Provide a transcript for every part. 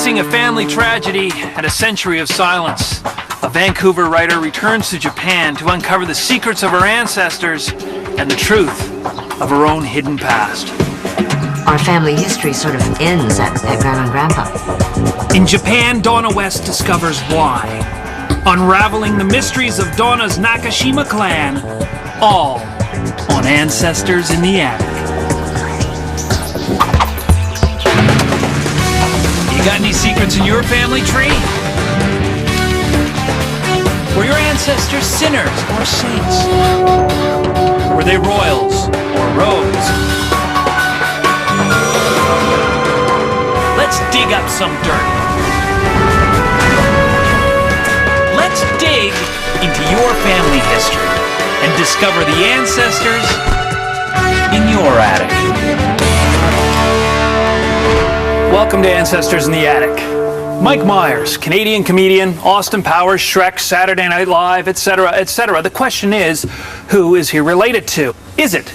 Facing a family tragedy and a century of silence, a Vancouver writer returns to Japan to uncover the secrets of her ancestors and the truth of her own hidden past. Our family history sort of ends at Grandma and Grandpa. In Japan, Donna West discovers why, unraveling the mysteries of Donna's Nakashima clan, all on Ancestors in the Attic. You got any secrets in your family tree? Were your ancestors sinners or saints? Were they royals or rogues? Let's dig up some dirt. Let's dig into your family history and discover the ancestors in your attic. Welcome to Ancestors in the Attic. Mike Myers, Canadian comedian, Austin Powers, Shrek, Saturday Night Live, etc., etc. The question is, who is he related to? Is it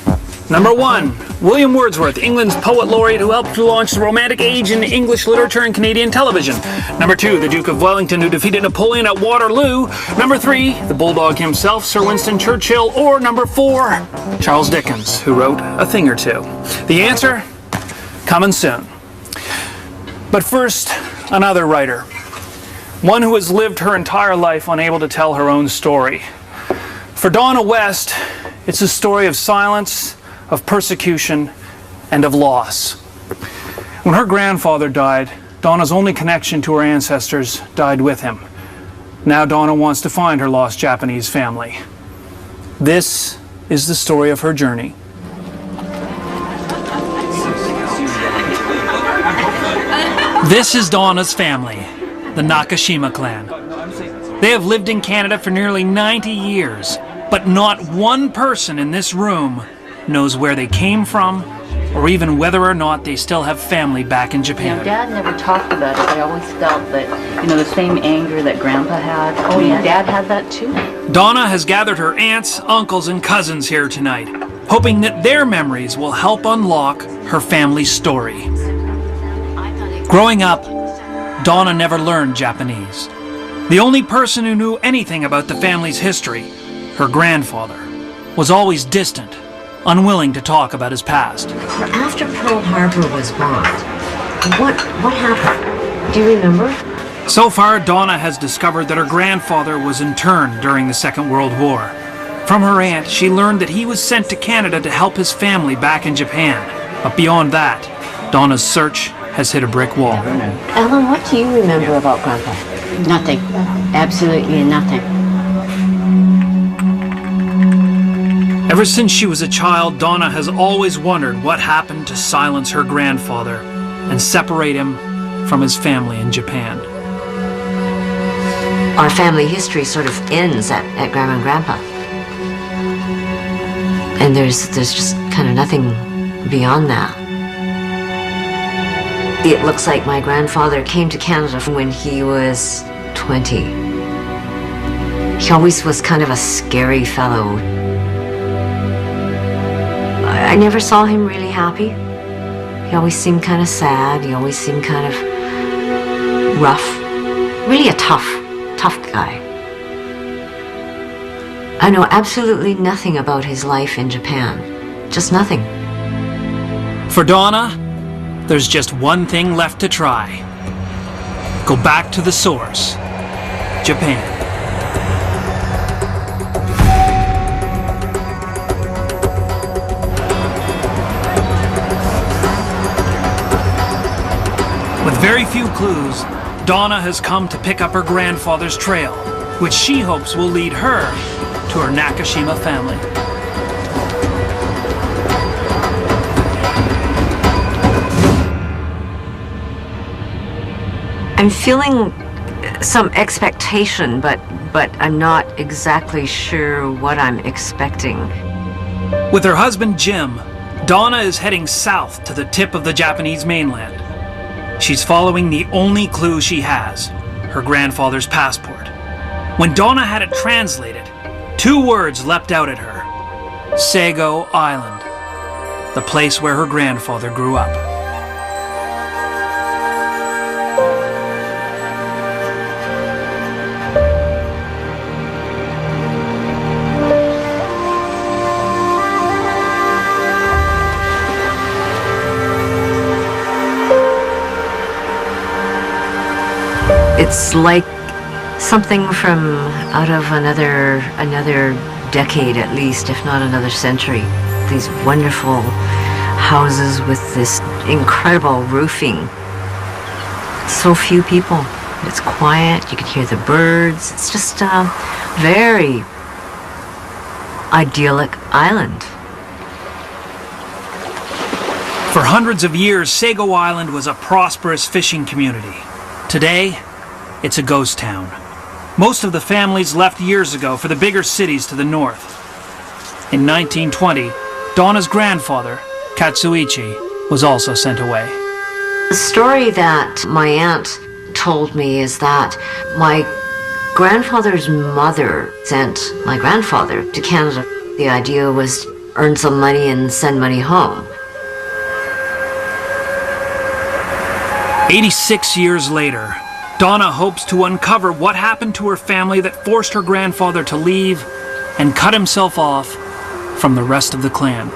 number 1, William Wordsworth, England's poet laureate who helped to launch the Romantic Age in English literature and Canadian television? Number 2, the Duke of Wellington who defeated Napoleon at Waterloo? Number 3, the Bulldog himself, Sir Winston Churchill? Or number 4, Charles Dickens, who wrote a thing or two? The answer? Coming soon. But first, another writer. One who has lived her entire life unable to tell her own story. For Donna West, it's a story of silence, of persecution, and of loss. When her grandfather died, Donna's only connection to her ancestors died with him. Now Donna wants to find her lost Japanese family. This is the story of her journey. This is Donna's family, the Nakashima clan. They have lived in Canada for nearly 90 years, but not one person in this room knows where they came from, or even whether or not they still have family back in Japan. Dad never talked about it, but I always felt that, the same anger that Grandpa had. Oh, yeah. Dad had that too. Donna has gathered her aunts, uncles, and cousins here tonight, hoping that their memories will help unlock her family's story. Growing up, Donna never learned Japanese. The only person who knew anything about the family's history, her grandfather, was always distant, unwilling to talk about his past. After Pearl Harbor was bombed, what happened? Do you remember? So far, Donna has discovered that her grandfather was interned during the Second World War. From her aunt, she learned that he was sent to Canada to help his family back in Japan. But beyond that, Donna's search has hit a brick wall. Ellen, what do you remember about Grandpa? Nothing. Absolutely nothing. Ever since she was a child, Donna has always wondered what happened to silence her grandfather and separate him from his family in Japan. Our family history sort of ends at Grandma and Grandpa. And there's just kind of nothing beyond that. It looks like my grandfather came to Canada when he was 20. He always was kind of a scary fellow. I never saw him really happy. He always seemed kind of sad. He always seemed kind of rough. Really a tough guy. I know absolutely nothing about his life in Japan. Just nothing. For Donna, there's just one thing left to try. Go back to the source, Japan. With very few clues, Donna has come to pick up her grandfather's trail, which she hopes will lead her to her Nakashima family. I'm feeling some expectation, but I'm not exactly sure what I'm expecting. With her husband Jim, Donna is heading south to the tip of the Japanese mainland. She's following the only clue she has, her grandfather's passport. When Donna had it translated, 2 words leapt out at her. Sago Island, the place where her grandfather grew up. It's like something from out of another decade at least, if not another century. These wonderful houses with this incredible roofing. So few people. It's quiet, you can hear the birds. It's just a very idyllic island. For hundreds of years, Sago Island was a prosperous fishing community. Today, it's a ghost town. Most of the families left years ago for the bigger cities to the north. In 1920, Donna's grandfather, Katsuichi, was also sent away. The story that my aunt told me is that my grandfather's mother sent my grandfather to Canada. The idea was to earn some money and send money home. 86 years later, Donna hopes to uncover what happened to her family that forced her grandfather to leave and cut himself off from the rest of the clan.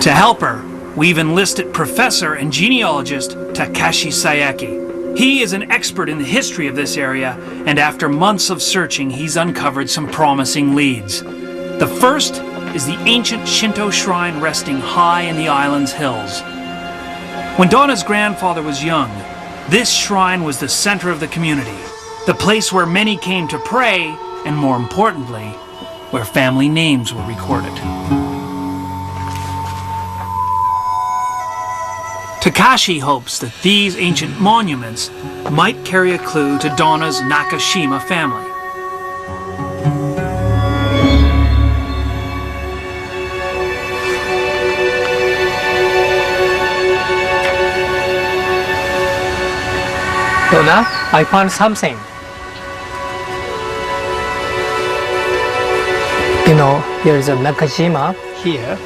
To help her, we've enlisted professor and genealogist Takashi Sayaki. He is an expert in the history of this area, and after months of searching, he's uncovered some promising leads. The first is the ancient Shinto shrine resting high in the island's hills. When Donna's grandfather was young, this shrine was the center of the community, the place where many came to pray, and more importantly, where family names were recorded. Takashi hopes that these ancient monuments might carry a clue to Donna's Nakashima family. Donna, I found something. You know, there is a Nakashima here,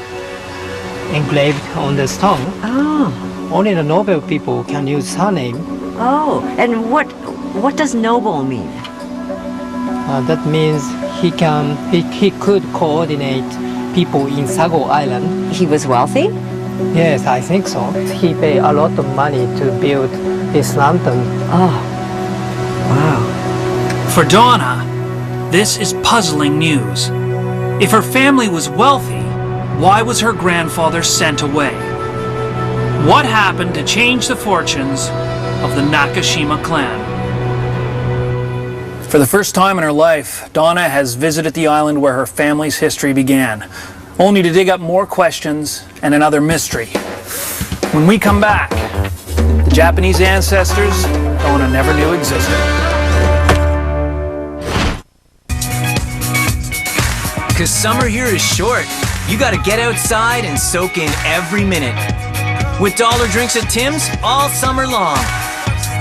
engraved on the stone. Oh, Only the noble people can use surname. and what does noble mean? That means he could coordinate people in Sago Island. He was wealthy? Yes, I think so. He paid a lot of money to build this lantern. Oh, wow. For Donna, this is puzzling news. If her family was wealthy, why was her grandfather sent away? What happened to change the fortunes of the Nakashima clan? For the first time in her life, Donna has visited the island where her family's history began, only to dig up more questions and another mystery. When we come back, the Japanese ancestors Donna never knew existed. Cause summer here is short. You gotta get outside and soak in every minute. With dollar drinks at Tim's all summer long.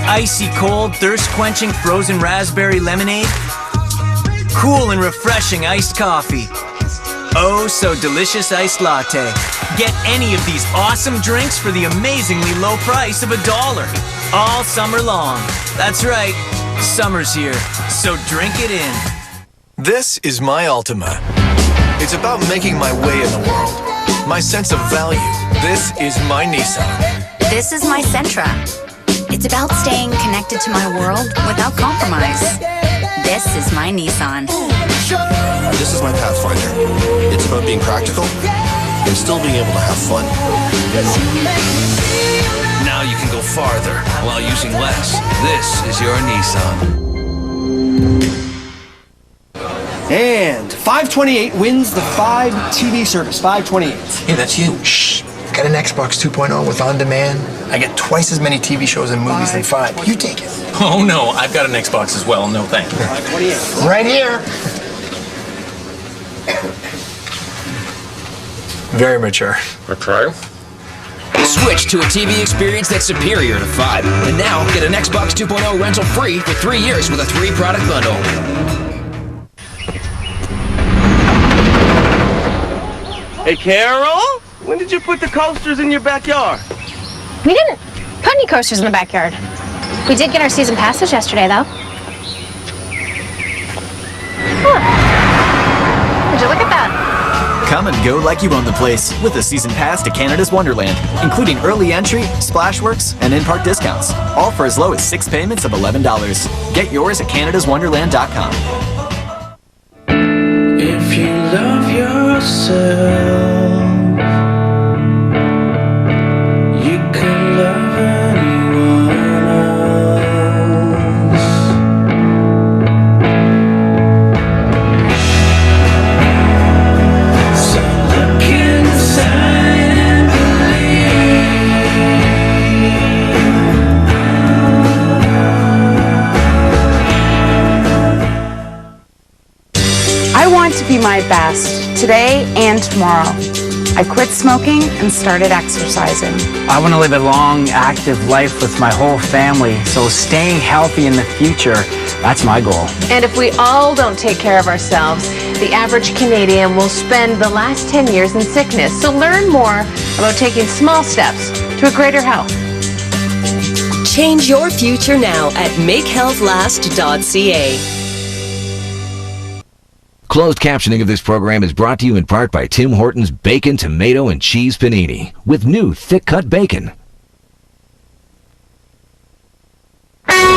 Icy cold, thirst-quenching frozen raspberry lemonade. Cool and refreshing iced coffee. Oh, so delicious iced latte. Get any of these awesome drinks for the amazingly low price of $1. All summer long. That's right, summer's here, so drink it in. This is my Altima. It's about making my way in the world. My sense of value. This is my Nissan. This is my Sentra. It's about staying connected to my world without compromise. This is my Nissan. This is my Pathfinder. It's about being practical and still being able to have fun. Now you can go farther while using less. This is your Nissan. And 528 wins the 5 TV service. 528. Hey, that's you. Shh. Got an Xbox 2.0 with On Demand. I get twice as many TV shows and movies than 5. You take it. Oh no, I've got an Xbox as well. No thank you. 528. Right here. Very mature. Okay. Switch to a TV experience that's superior to 5. And now, get an Xbox 2.0 rental free for 3 years with a 3-product bundle. Hey, Carol? When did you put the coasters in your backyard? We didn't put any coasters in the backyard. We did get our season passes yesterday, though. Huh. Would you look at that? Come and go like you own the place with a season pass to Canada's Wonderland, including early entry, splashworks, and in-park discounts. All for as low as 6 payments of $11. Get yours at canadaswonderland.com. If you love yourself, you can love anyone else. So look inside and I want to be my best today and tomorrow. I quit smoking and started exercising. I want to live a long, active life with my whole family, so staying healthy in the future, that's my goal. And if we all don't take care of ourselves, the average Canadian will spend the last 10 years in sickness. So learn more about taking small steps to a greater health. Change your future now at makehealthlast.ca. Closed captioning of this program is brought to you in part by Tim Hortons Bacon, Tomato, and Cheese Panini with new thick-cut bacon. Hey,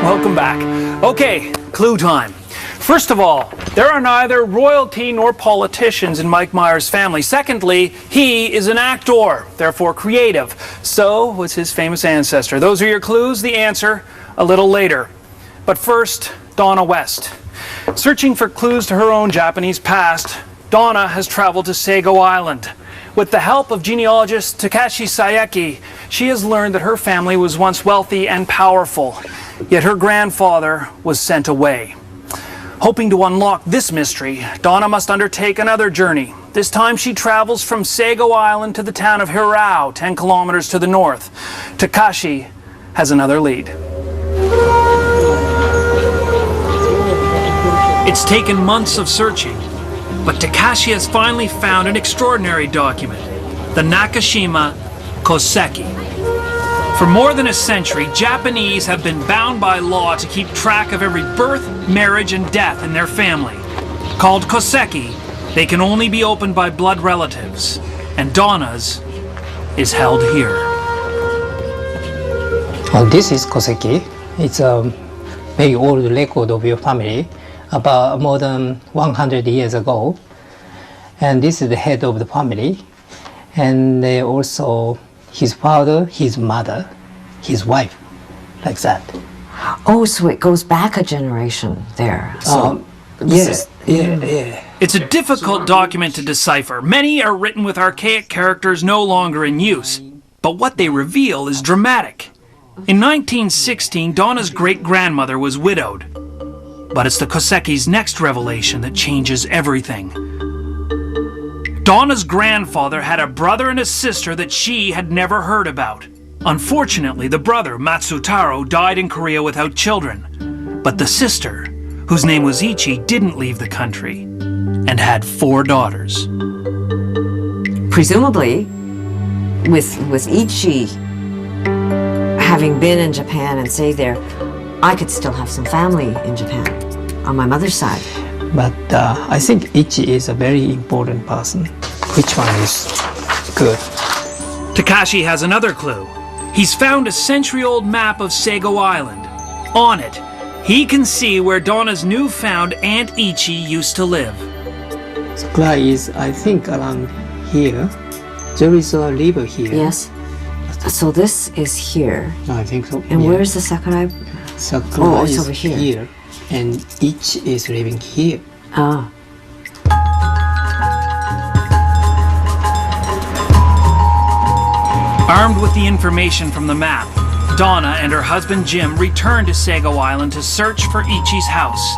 welcome back. Okay, clue time. First of all, there are neither royalty nor politicians in Mike Myers' family. Secondly, he is an actor, therefore creative. So was his famous ancestor. Those are your clues. The answer a little later. But first, Donna West. Searching for clues to her own Japanese past, Donna has traveled to Sago Island. With the help of genealogist Takashi Sayeki, she has learned that her family was once wealthy and powerful, yet her grandfather was sent away. Hoping to unlock this mystery, Donna must undertake another journey. This time she travels from Sago Island to the town of Hirao, 10 kilometers to the north. Takashi has another lead. It's taken months of searching, but Takashi has finally found an extraordinary document, the Nakashima Koseki. For more than a century, Japanese have been bound by law to keep track of every birth, marriage, and death in their family. Called Koseki, they can only be opened by blood relatives, and Donna's is held here. This is Koseki. It's a very old record of your family, about more than 100 years ago. And this is the head of the family. And also his father, his mother, his wife, like that. Oh, so it goes back a generation there. So yeah. It's a difficult document to decipher. Many are written with archaic characters no longer in use. But what they reveal is dramatic. In 1916, Donna's great-grandmother was widowed. But it's the Koseki's next revelation that changes everything. Donna's grandfather had a brother and a sister that she had never heard about. Unfortunately, the brother, Matsutaro, died in Korea without children. But the sister, whose name was Ichi, didn't leave the country and had 4 daughters. Presumably, with Ichi having been in Japan and stayed there, I could still have some family in Japan on my mother's side. But I think Ichi is a very important person. Which one is good? Takashi has another clue. He's found a century-old map of Sago Island. On it, he can see where Donna's newfound Aunt Ichi used to live. Sakura is, I think, around here. There is a river here. Yes. So this is here. I think so. And where is the Sakurai? Sakura it's is over here. And Ichi is living here. Ah. Armed with the information from the map, Donna and her husband Jim return to Sago Island to search for Ichi's house.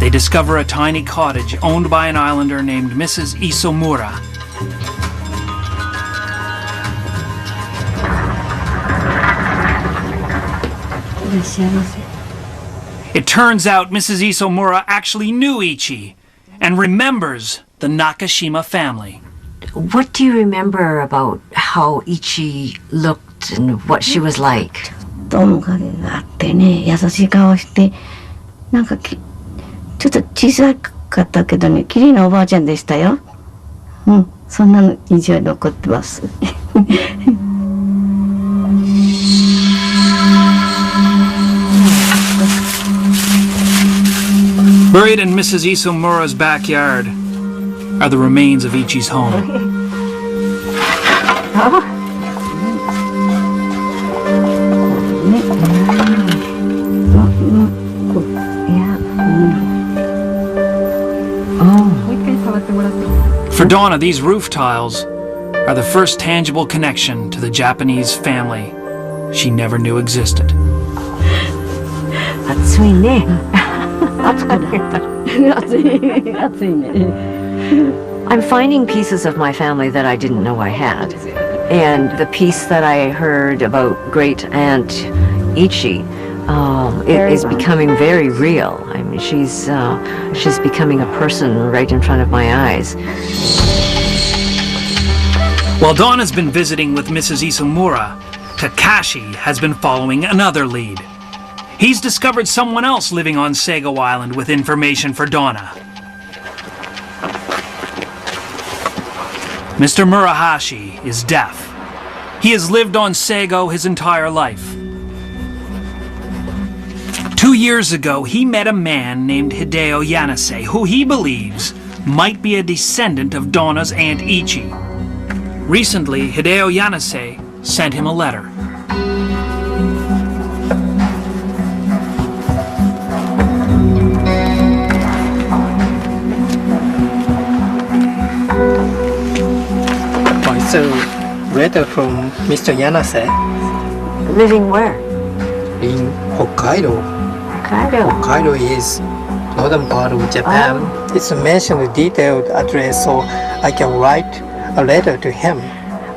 They discover a tiny cottage owned by an islander named Mrs. Isomura. It turns out Mrs. Isomura actually knew Ichi and remembers the Nakashima family. What do you remember about how Ichi looked and what she was like? 面影があってね、優しい顔して、なんかちょっと小さかったけどね、綺麗なおばあちゃんでしたよ。うん、そんなの印象に残ってます。Buried in Mrs. Isomura's backyard are the remains of Ichi's home. For Donna, these roof tiles are the first tangible connection to the Japanese family she never knew existed. 暑いね。暑いね。I'm finding pieces of my family that I didn't know I had. And the piece that I heard about great aunt Ichi, it is becoming very real. I mean, she's becoming a person right in front of my eyes. While Dawn has been visiting with Mrs. Isomura, Takashi has been following another lead. He's discovered someone else living on Sago Island with information for Donna. Mr. Murahashi is deaf. He has lived on Sago his entire life. 2 years ago, he met a man named Hideo Yanase, who he believes might be a descendant of Donna's Aunt Ichi. Recently, Hideo Yanase sent him a letter. So, letter from Mr. Yanase. Living where? In Hokkaido. Hokkaido. Hokkaido is northern part of Japan. It's mentioned a detailed address, so I can write a letter to him.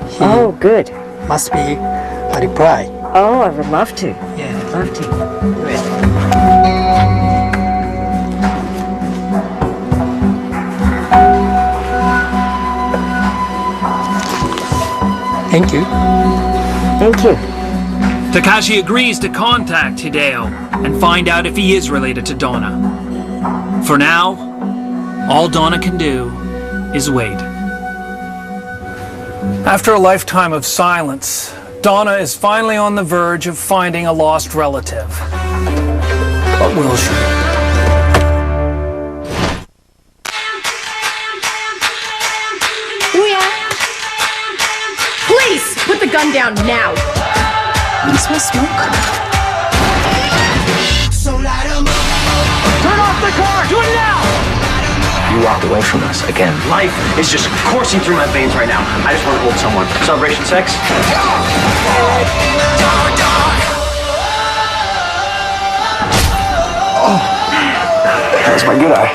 He good. Must be a reply. Oh, I would love to. Yeah. Love to. Great. Thank you. Thank you. Takashi agrees to contact Hideo and find out if he is related to Donna. For now, all Donna can do is wait. After a lifetime of silence, Donna is finally on the verge of finding a lost relative. But will she? Please, put the gun down now. You smell smoke. Turn off the car! Do it now! You walked away from us again. Life is just coursing through my veins right now. I just want to hold someone. Celebration sex? Oh, that's my good eye.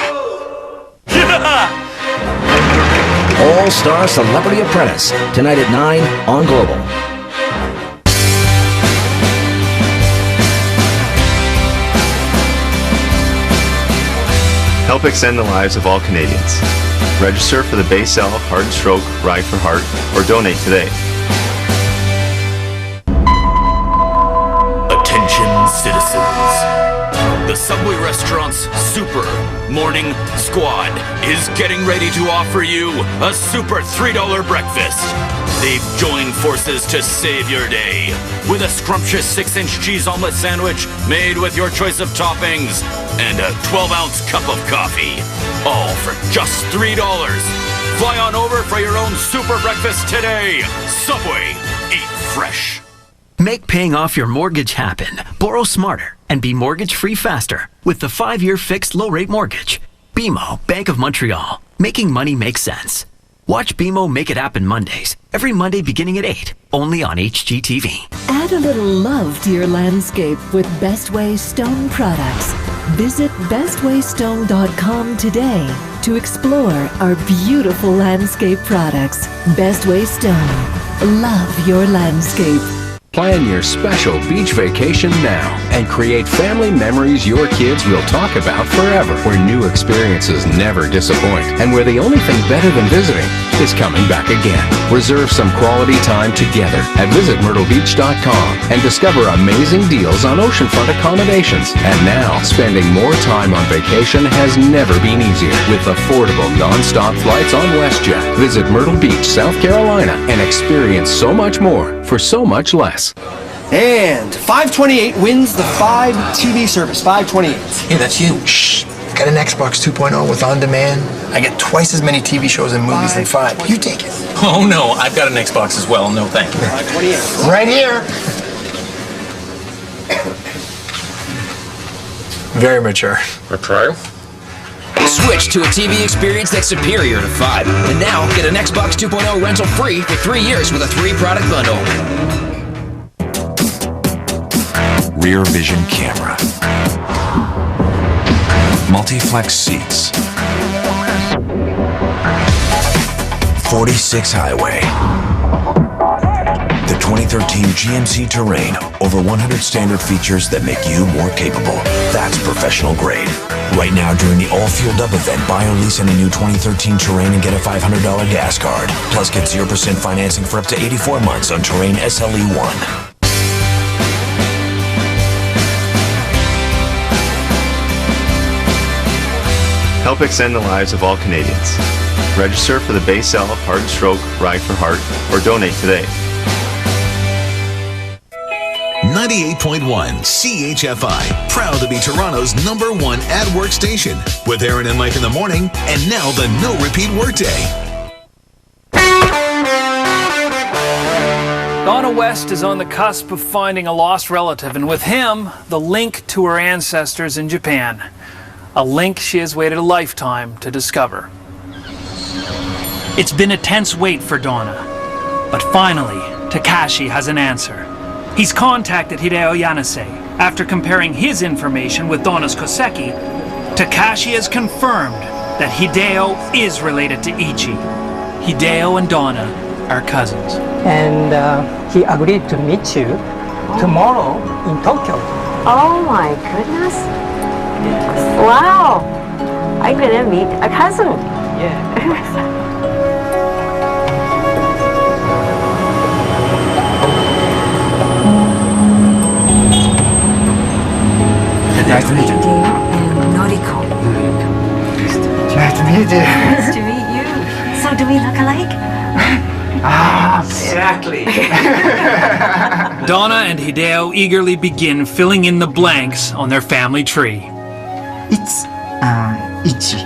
All-Star Celebrity Apprentice, tonight at 9 on Global. Help extend the lives of all Canadians. Register for the Baysell Heart and Stroke Ride for Heart or donate today. Attention citizens. The Subway restaurant's Super Morning Squad is getting ready to offer you a super $3 breakfast. They've joined forces to save your day with a scrumptious 6-inch cheese omelet sandwich made with your choice of toppings and a 12-ounce cup of coffee, all for just $3. Fly on over for your own super breakfast today. Subway, eat fresh. Make paying off your mortgage happen. Borrow smarter and be mortgage-free faster with the 5-year fixed low-rate mortgage. BMO, Bank of Montreal. Making money make sense. Watch BMO Make It Happen Mondays, every Monday beginning at 8, only on HGTV. Add a little love to your landscape with Bestway Stone products. Visit bestwaystone.com today to explore our beautiful landscape products. Bestway Stone. Love your landscape. Plan your special beach vacation now and create family memories your kids will talk about forever, where new experiences never disappoint and where the only thing better than visiting is coming back again. Reserve some quality time together at visitmyrtlebeach.com and discover amazing deals on oceanfront accommodations. And now, spending more time on vacation has never been easier with affordable non-stop flights on WestJet. Visit Myrtle Beach, South Carolina and experience so much more for so much less. And 528 wins the 5 TV service. 528. Hey, that's you. Shh. Got an Xbox 2.0 with On Demand. I get twice as many TV shows and movies than 5. You take it. Oh no, I've got an Xbox as well. No thank you. 528. Right here. Very mature. A trial? Switch to a TV experience that's superior to 5. And now, get an Xbox 2.0 rental free for 3 years with a 3-product bundle. Rear vision camera. Multi-flex seats. 46 highway. The 2013 GMC Terrain. Over 100 standard features that make you more capable. That's professional grade. Right now during the all-fueled up event, buy or lease any new 2013 Terrain and get a $500 gas card. Plus get 0% financing for up to 84 months on Terrain SLE1. Help extend the lives of all Canadians. Register for the Base L Heart and Stroke Ride for Heart or donate today. 98.1 CHFI, proud to be Toronto's #1 ad-work station, with Aaron and Mike in the morning, and now the no-repeat workday. Donna West is on the cusp of finding a lost relative, and with him, the link to her ancestors in Japan. A link she has waited a lifetime to discover. It's been a tense wait for Donna, but finally, Takashi has an answer. He's contacted Hideo Yanase. After comparing his information with Donna's Koseki, Takashi has confirmed that Hideo is related to Ichi. Hideo and Donna are cousins. And he agreed to meet you tomorrow in Tokyo. Oh my goodness. Wow. I'm gonna meet a cousin. Yeah. Nice to meet you. And Noriko. Nice to meet you. Nice to meet you. So do we look alike? Exactly. Donna and Hideo eagerly begin filling in the blanks on their family tree. It's Ichi.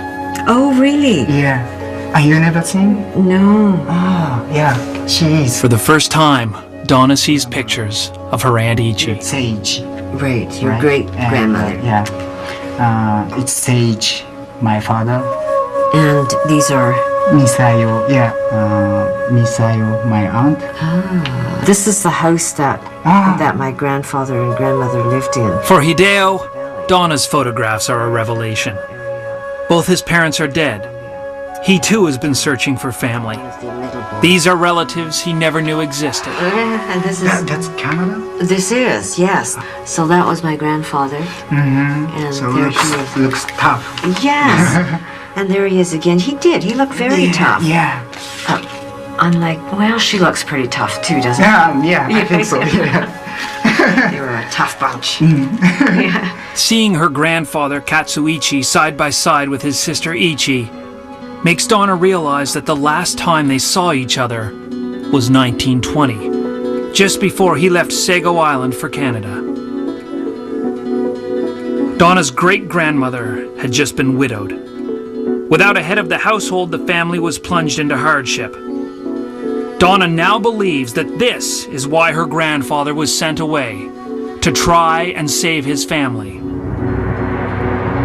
Oh, really? Yeah. You never seen? No. Oh, yeah. She is. For the first time, Donna sees pictures of her Aunt Ichi. Sage. Right, your Right? great-grandmother. Yeah. It's Sage, my father. And these are... Misayo, yeah. Misayo, my aunt. This is the house that my grandfather and grandmother lived in. For Hideo, Donna's photographs are a revelation. Both his parents are dead. He too has been searching for family. These are relatives he never knew existed. And this is... That's Canada? This is, yes. So that was my grandfather. Mm-hmm. And So there he is. looks tough. Yes. And there he is again. He looked very tough. Yeah. Unlike, well, she looks pretty tough too, doesn't she? Yeah, I think so, yeah. They were a tough bunch. Seeing her grandfather Katsuichi side by side with his sister Ichi makes Donna realize that the last time they saw each other was 1920, just before he left Sago Island for Canada. Donna's great-grandmother had just been widowed. Without a head of the household, the family was plunged into hardship. Donna now believes that this is why her grandfather was sent away, to try and save his family.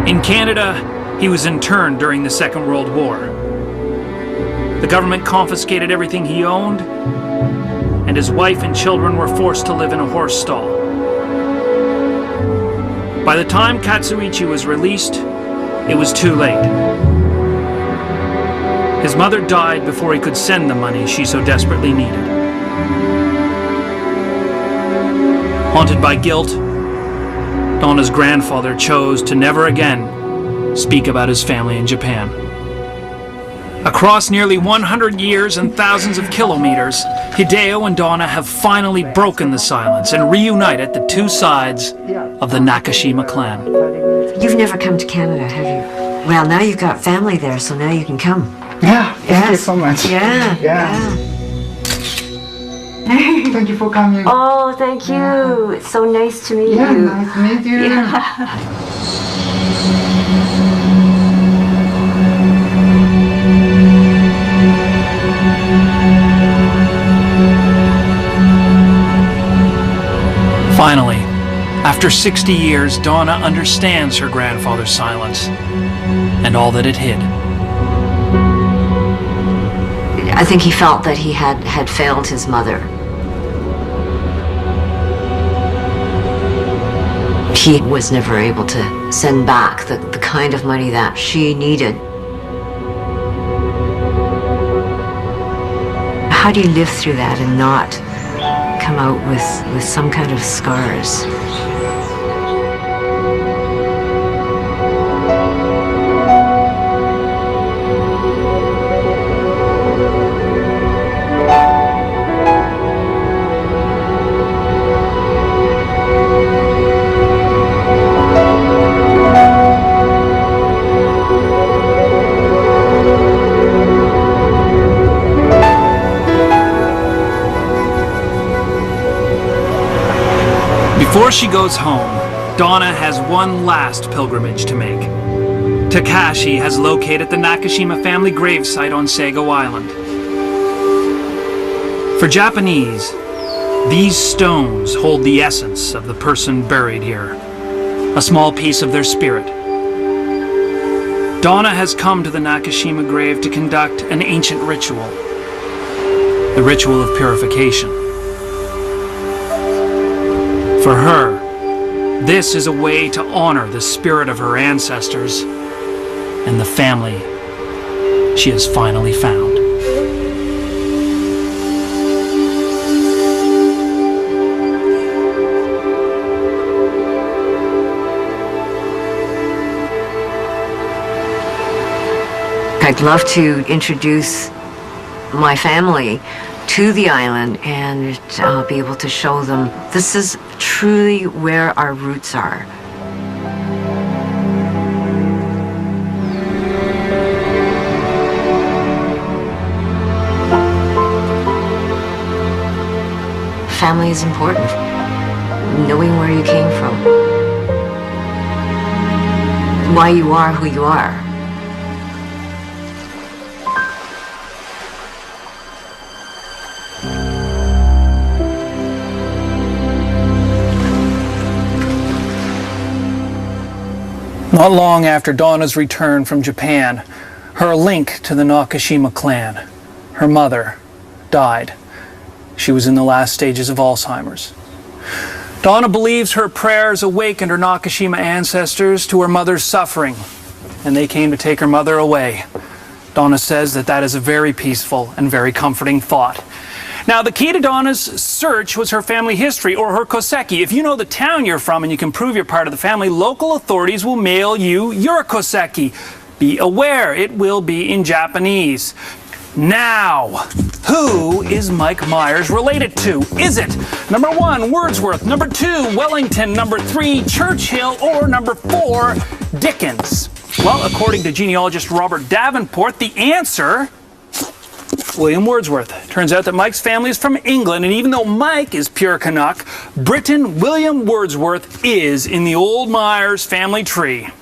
In Canada, he was interned during the Second World War. The government confiscated everything he owned, and his wife and children were forced to live in a horse stall. By the time Katsuichi was released, it was too late. His mother died before he could send the money she so desperately needed. Haunted by guilt, Donna's grandfather chose to never again speak about his family in Japan. Across nearly 100 years and thousands of kilometers, Hideo and Donna have finally broken the silence and reunited the two sides of the Nakashima clan. You've never come to Canada, have you? Well, now you've got family there, so now you can come. Yeah, thank you so much. Yeah. Thank you for coming. Oh, thank you. It's so nice to meet Yeah, you. nice to meet you. Finally, after 60 years, Donna understands her grandfather's silence and all that it hid. I think he felt that he had failed his mother. He was never able to send back the kind of money that she needed. How do you live through that and not come out with some kind of scars? Before she goes home, Donna has one last pilgrimage to make. Takashi has located the Nakashima family gravesite on Sago Island. For Japanese, these stones hold the essence of the person buried here, a small piece of their spirit. Donna has come to the Nakashima grave to conduct an ancient ritual, the ritual of purification. For her, this is a way to honor the spirit of her ancestors and the family she has finally found. I'd love to introduce my family to the island and be able to show them this is truly where our roots are. Family is important. Knowing where you came from. Why you are who you are. Not long after Donna's return from Japan, her link to the Nakashima clan, her mother, died. She was in the last stages of Alzheimer's. Donna believes her prayers awakened her Nakashima ancestors to her mother's suffering, and they came to take her mother away. Donna says that is a very peaceful and very comforting thought. Now, the key to Donna's search was her family history, or her koseki. If you know the town you're from and you can prove you're part of the family, local authorities will mail you your koseki. Be aware, it will be in Japanese. Now, who is Mike Myers related to? Is it number 1, Wordsworth, number 2, Wellington, number 3, Churchill, or number 4, Dickens? Well, according to genealogist Robert Davenport, the answer, William Wordsworth. Turns out that Mike's family is from England, and even though Mike is pure Canuck, Briton William Wordsworth is in the old Myers family tree.